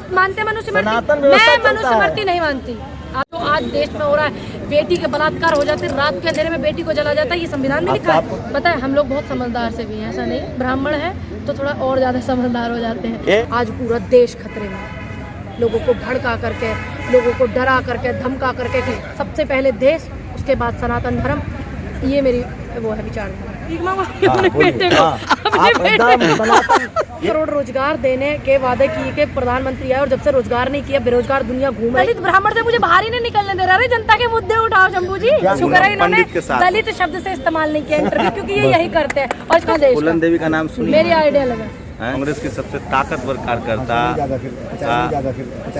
आप मानते हैं मनुस्मृति? मैं मनुस्मृति नहीं मानती। तो आज देश में हो रहा है, बेटी के बलात्कार हो जाते, रात के अंधेरे में बेटी को जला जाता है, ये संविधान में लिखा है। पता है हम लोग बहुत समझदार से भी हैं, ऐसा नहीं, ब्राह्मण है तो थोड़ा और ज्यादा समझदार हो जाते हैं। आज पूरा देश खतरे में, लोगों को भड़का करके, लोगों को डरा करके, धमका करके कि सबसे पहले देश, उसके बाद सनातन धर्म, ये मेरी वो है विचारधारा। अपने बेटे को, करोड़ रोजगार देने के वादे किए के प्रधानमंत्री आए और जब से रोजगार नहीं किया, बेरोजगार दुनिया घूम रही। दलित ब्राह्मण से मुझे बाहर ही नहीं निकलने दे रहा है। जनता के मुद्दे उठाओ शंभू जी। शुक्र है इन्होंने दलित शब्द से इस्तेमाल नहीं किया इंटरव्यू, क्योंकि ये यही करते हैं। और इसका देश फूलन देवी का नाम सुनिए, मेरी आइडिया लगा। कांग्रेस की सबसे ताकतवर कार्यकर्ता,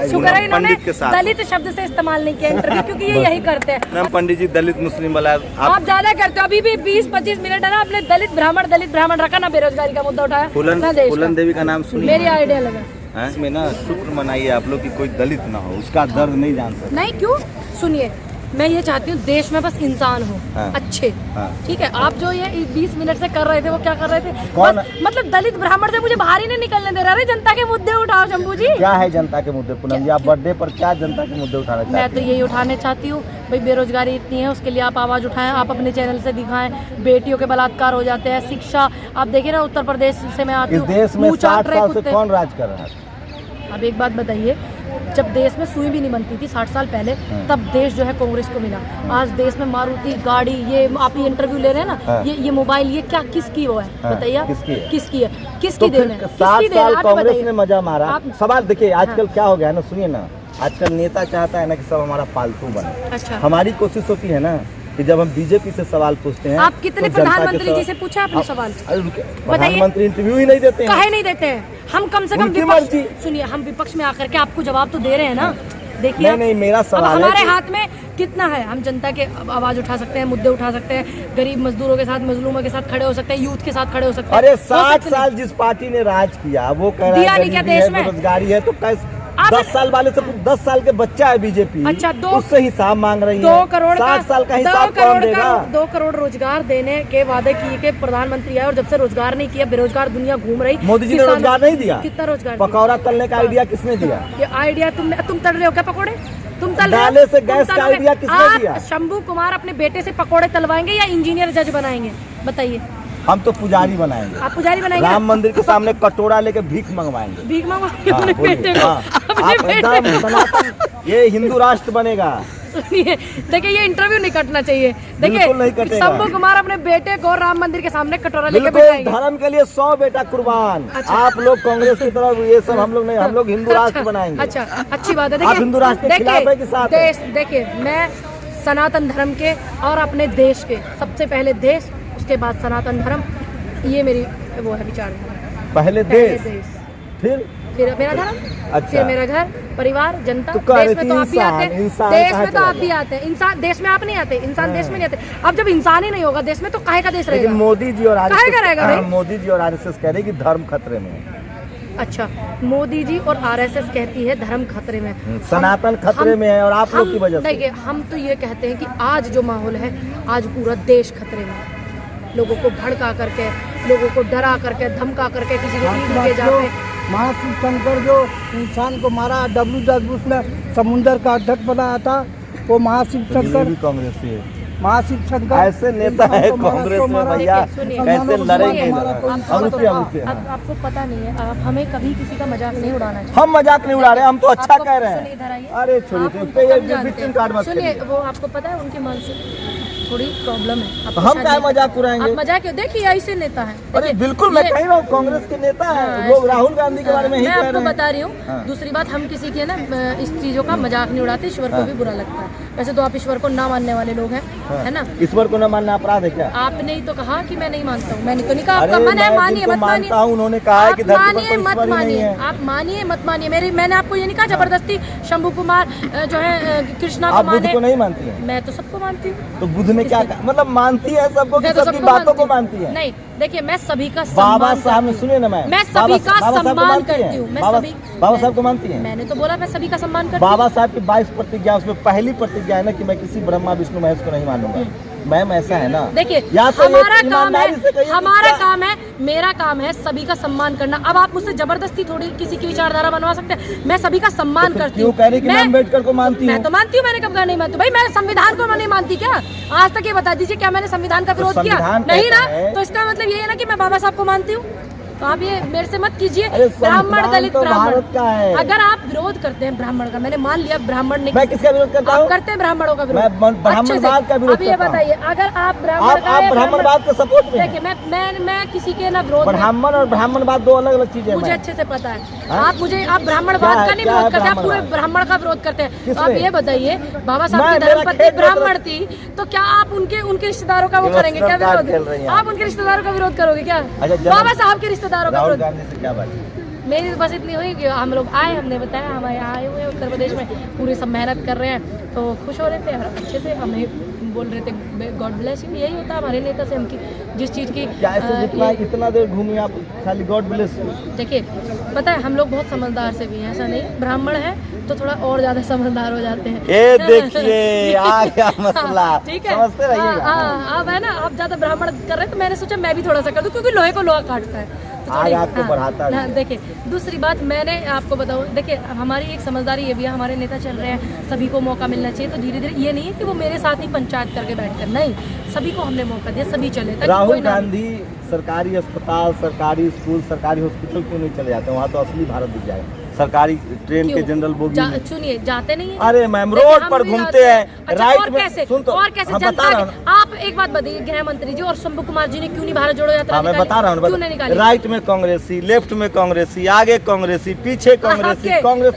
शुक्र है इन्होंने दलित शब्द से इस्तेमाल नहीं किया इंटरव्यू, क्योंकि ये यही करते हैं। पंडित जी दलित मुस्लिम वाला आप ज्यादा करते हो। अभी भी 20-25 मिनट है ना, आपने दलित ब्राह्मण रखा ना, बेरोजगारी का मुद्दा उठाया। फूलन देवी का नाम सुनिए, मेरी आइडिया लगा। इसमें ना शुक्र मनाइए आप लोग कि कोई दलित ना हो, उसका दर्द नहीं जान सकता। नहीं क्यों, सुनिए, मैं ये चाहती हूँ देश में बस इंसान हो, अच्छे, ठीक है। आप जो ये 20 मिनट से कर रहे थे, वो क्या कर रहे थे? मतलब दलित ब्राह्मण से मुझे बाहर ही नहीं निकलने दे रहा है। जनता के मुद्दे उठाओ शंभू जी। क्या है जनता के मुद्दे? पूनम जी, आप बर्थडे पर क्या जनता के मुद्दे उठाना चाहते हैं? मैं तो यही उठाने चाहती हूँ भाई, बेरोजगारी इतनी है, उसके लिए आप आवाज उठाएं, आप अपने चैनल से दिखाएं। बेटियों के बलात्कार हो जाते हैं, शिक्षा, आप देखिए ना, उत्तर प्रदेश से मैं आती हूँ, देश में 60 साल से कौन राज कर रहा है? अब एक बात बताइए, जब देश में सुई भी नहीं बनती थी 60 साल पहले, तब देश जो है कांग्रेस को मिला। आज देश में मारुति गाड़ी, ये आप ये इंटरव्यू ले रहे हैं ना, ये मोबाइल, ये क्या किसकी वो है बताइए? किसकी है? किसकी देन है? 7 साल कांग्रेस ने मजा मारा। सवाल देखिए आजकल क्या हो गया है ना, सुनिए ना, आजकल नेता चाहता है ना कि सब हमारा पालतू बने। अच्छा, हमारी कोशिश होती है ना कि जब हम बीजेपी से सवाल पूछते हैं, आप कितने प्रधानमंत्री जी से पूछा आपने सवाल? प्रधानमंत्री इंटरव्यू ही नहीं देते हैं। काहे नहीं देते हैं? हम कम से कम विपक्ष, सुनिए, हम विपक्ष में आकर के आपको जवाब तो दे रहे हैं ना। देखिए नहीं, मेरा सवाल हमारे हाथ में कितना है, हम जनता के आवाज उठा सकते हैं, मुद्दे उठा सकते हैं, गरीब मजदूरों के साथ, मजलूमों के साथ खड़े हो सकते हैं, यूथ के साथ खड़े हो सकते हैं। अरे 60 साल जिस पार्टी ने राज किया, वो कह रहा है गरीबी है, बेरोजगारी है, तो कैसे 10 साल वाले से 10 साल के बच्चा है बीजेपी, अच्छा, उससे हिसाब मांग रही है। 2 करोड़ 60 साल का हिसाब कौन देगा? 2 करोड़ रोजगार देने के वादे किए के प्रधानमंत्री आए और जब से रोजगार नहीं किया, बेरोजगार दुनिया घूम रही। मोदी जी ने रोजगार नहीं दिया। कितना रोजगार? पकौड़ा तलने का आइडिया किसने दिया? ये आइडिया तुम तल रहे हो क्या पकौड़े? तुम तल रहे हो? डाले से गैस का आइडिया किसने दिया? शंभू कुमार अपने बेटे से पकौड़े तलवाएंगे या इंजीनियर जज बनाएंगे? बताइए। हम तो पुजारी बनाएंगे। आप पुजारी बनाएंगे? राम मंदिर के सामने कटोरा लेके भीख मंगवाएंगे। भीख मंगवाएंगे अपने बेटे को? ये हिंदू राष्ट्र बनेगा। सुनिए, देखिए, ये इंटरव्यू नहीं कटना चाहिए। देखिए, शंभू कुमार अपने बेटे को राम मंदिर के सामने कटोरा लेके बैठाएंगे। धर्म के लिए 100 बेटा कुर्बान। अच्छा। आप लोग कांग्रेस की तरफ ये सब, हम लोग नहीं, हम लोग हिंदू राष्ट्र बनाएंगे। अच्छा, अच्छी बात है। देखिए, हिंदू राष्ट्र के खिलाफ है कि साथ है? देखिए, मैं सनातन धर्म के और अपने देश के, सबसे पहले देश, उसके बाद सनातन धर्म, ये मेरी वो है विचारधारा। पहले देश, फिर मेरा धर्म, अच्छा, फिर मेरा घर, परिवार, जनता। देश में तो आप भी आते हैं, देश में तो आप भी आते हैं। इंसान देश में आप नहीं आते, इंसान देश में नहीं आते। अब जब इंसान ही नहीं होगा देश में, तो काहे का देश रहेगा? लेकिन मोदी जी और मोदी जी और आरएसएस कह रहे कि धर्म खतरे में है। अच्छा, मोदी जी और आरएसएस कहती है धर्म खतरे में, सनातन खतरे में है, और आप लोग की वजह से। देखिए, हम तो ये कहते हैं कि आज जो माहौल है, आज पूरा देश खतरे में है। लोगों को भड़का करके, लोगों को डरा करके, धमका करके, किसी को ईद के जाते। महाशिव शंकर जो इंसान को मारा, WW में समुंदर का अध्यक्ष बनाया था, वो महाशिव शंकर कांग्रेस से। महाशिव शंकर ऐसे नेता है कांग्रेस में भैया, कैसे लड़ेंगे? आपको पता नहीं है, आप हमें कभी किसी का मजाक नहीं उड़ाना चाहिए। हम मजाक नहीं उड़ा रहे, हम तो अच्छा कह रहे हैं। अरे सुनिए, वो आपको पता है उनके मन से थोड़ी प्रॉब्लम है। हम क्या मजाक उड़ाएंगे? आप मजाक क्यों? देखिए, ऐसे नेता है। अरे बिल्कुल, मैं कह रहा हूँ कांग्रेस के नेता है लोग, राहुल गांधी के बारे में ही कह रहे हैं। मैं आपको बता रही हूँ। दूसरी बात, हम किसी के ना इस चीजों का मजाक नहीं उड़ाते, ईश्वर को भी बुरा लगता है। वैसे तो आप ईश्वर को ना मानने वाले लोग हैं, है ना? ईश्वर को न मानना अपराध है क्या? आपने ही तो कहा कि मैं नहीं मानता हूँ। मैंने तो नहीं कहा आपका मन है, मानिए मत मानिए। उन्होंने कहा है कि मानिए मत मानिए, आप मानिए मत मानिए। मैंने आपको ये नहीं कहा जबरदस्ती शंभू कुमार जो है कृष्णा को माने। को नहीं मानती है? मैं तो सबको मानती हूँ। तो बुद्ध ने क्या मतलब मानती है सबको, सबकी बातों को मानती है? नहीं, देखिए, मैं सभी का बाबा साहब ने, सुनिए ना, मैं सभी का सम्मान करती हूँ। बाबा साहब को मानती है? मैंने तो बोला मैं सभी का सम्मान करती हूँ। बाबा साहब की 22 प्रतिज्ञा, उसमें पहली प्रतिज्ञा है ना कि मैं किसी ब्रह्मा विष्णु महेश को नहीं मानूंगा। मैम ऐसा है ना, देखिए या तो हमारा काम है, मेरा काम है सभी का सम्मान करना। अब आप मुझसे जबरदस्ती थोड़ी किसी की विचारधारा बनवा सकते हैं। मैं सभी का सम्मान करती हूँ। मैं अम्बेडकर को मानती हूँ। मैं तो मानती हूँ, मैंने कब कहा नहीं मानती भाई। मैं संविधान को नहीं मानती क्या? आज तक ये बता दीजिए क्या मैंने संविधान का विरोध किया? नहीं ना। तो इसका मतलब ये है ना कि मैं बाबा साहब को मानती हूँ। तो आप ये मेरे से मत कीजिए। ब्राह्मण दलित तो ब्राह्मण का है। अगर आप विरोध करते हैं ब्राह्मण का, मैंने मान लिया ब्राह्मण ने, मैं किसका विरोध करता हूँ? आप करते हैं ब्राह्मणों का विरोध, ब्राह्मणवाद का विरोध। अब ये बताइए अगर आप ब्राह्मणवाद के सपोर्ट में, देखिए मैं किसी के ना विरोध, ब्राह्मण और ब्राह्मणवाद दो अलग अलग चीजें मुझे अच्छे से पता है। आप ब्राह्मणवाद का नहीं विरोध करते, आप पूरे ब्राह्मण का विरोध करते हैं। तो आप ये बताइए बाबा साहब की धर्मपत्नी ब्राह्मण थी तो क्या आप उनके रिश्तेदारों का वो करेंगे क्या विरोध? आप उनके रिश्तेदारों का विरोध करोगे क्या? बाबा साहब के रिश्तेदारों का विरोध? क्या बात? मेरी बस इतनी हुई कि हम लोग आए, हमने बताया हम यहाँ आए हुए हैं उत्तर प्रदेश में, पूरी सब मेहनत कर रहे हैं तो खुश हो रहे थे और अच्छे से हमें बोल रहे थे गॉड ब्लेस यू। यही होता है हमारे नेता से, हमकी जिस चीज़ की इतना देर घूमी आप खाली गॉड ब्लेस यू। देखिए पता है हम लोग बहुत समझदार से भी हैं, ऐसा नहीं। ब्राह्मण है तो थोड़ा और ज्यादा समझदार हो जाते हैं। ये देखिए आ गया मसला। ठीक है, समझते रहिएगा। अब है ना, आप ज्यादा ब्राह्मण कर रहे हैं तो मैंने सोचा मैं भी थोड़ा सा कर दूं, क्योंकि लोहे को लोहा काटता है तो आग आपको बढ़ाता है। देखिए दूसरी बात मैंने आपको बताऊं, देखिए हमारी एक समझदारी ये भी है, हमारे नेता चल रहे हैं, सभी को मौका मिलना चाहिए। तो धीरे धीरे ये नहीं है कि वो मेरे साथ ही पंचायत करके बैठ कर, नहीं, सभी को हमने मौका दिया, सभी चले। राहुल गांधी सरकारी अस्पताल, सरकारी स्कूल, सरकारी हॉस्पिटल क्यों नहीं चले जाते? वहाँ तो असली भारत दिख जाएगा। सरकारी ट्रेन के जनरल बोगी सुनिए जाते नहीं है। अरे मैम रोड पर घूमते हैं। अच्छा, राइट और में कैसे? सुन तो और कैसे जनता आप एक बात बताइए, गृह मंत्री जी और शंभू कुमार जी ने क्यों नहीं भारत जोड़ो यात्रा निकाली? मैं बता रहा हूँ, राइट में कांग्रेसी, लेफ्ट में कांग्रेसी, आगे कांग्रेसी, पीछे कांग्रेसी, कांग्रेस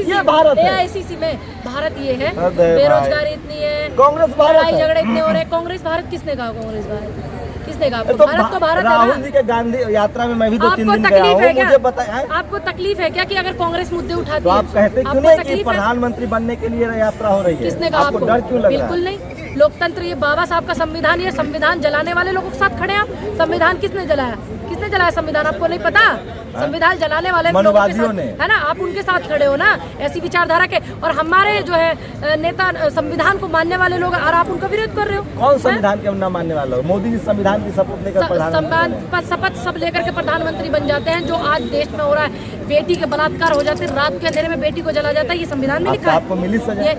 ये भारत है। AICC में भारत ये है, बेरोजगारी इतनी है, कांग्रेस भारत, लड़ाई झगड़े इतने हो रहे हैं। कांग्रेस भारत किसने कहा? कांग्रेस भारत किसने कहा? तो भारत तो भारत है। राहुल जी के गांधी यात्रा में मैं भी 2-3 दिन गया हूँ, मुझे बताया। आपको तकलीफ है क्या कि अगर कांग्रेस मुद्दे उठाती तो है? आप कहते क्यों नहीं कि प्रधानमंत्री बनने के लिए यात्रा हो रही है? किसने कहा? आपको डर क्यों लग रहा है? बिल्कुल नहीं, लोकतंत्र ये बाबा साहब का संविधान, ये संविधान जलाने वाले लोगों के साथ खड़े हैं आप। संविधान किसने जलाया? किसने जलाया संविधान? आपको नहीं पता? संविधान जलाने वाले मनोवादियों ने, है ना, आप उनके साथ खड़े हो ना, ऐसी विचारधारा के। और हमारे जो है नेता संविधान को मानने वाले लोग, और आप उनका विरोध कर रहे हो। कौन संविधान के न मानने वाला हो? मोदी जी संविधान की शपथ लेकर शपथ सब लेकर के प्रधानमंत्री बन जाते हैं। जो आज देश में हो रहा है, बेटी के बलात्कार हो जाते हैं, रात के अंधेरे में बेटी को जला जाता है, ये संविधान में लिखा है। आपको मिली सजा?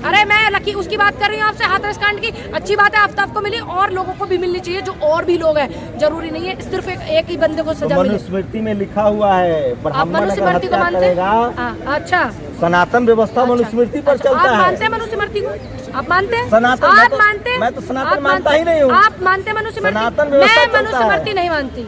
अरे मैं लकी उसकी बात कर रही हूँ आपसे, हाथरस कांड की। अच्छी बात है आफ्ताब को मिली, और लोगों को भी मिलनी चाहिए जो और भी लोग हैं। जरूरी नहीं है सिर्फ एक ही बंदे को सजा मिले। मनुस्मृति में लिखा हुआ है, आप मनुस्मृति को मानते हैं? अच्छा, सनातन व्यवस्था मनुस्मृति पर चलता है। आप मानते हैं मनुस्मृति को? आप मानते हैं? सनातन आप मानते हैं? मैं तो सनातन मानता ही नहीं हूँ। आप मानते हैं मनुस्मृति? मैं मनुस्मृति नहीं मानती।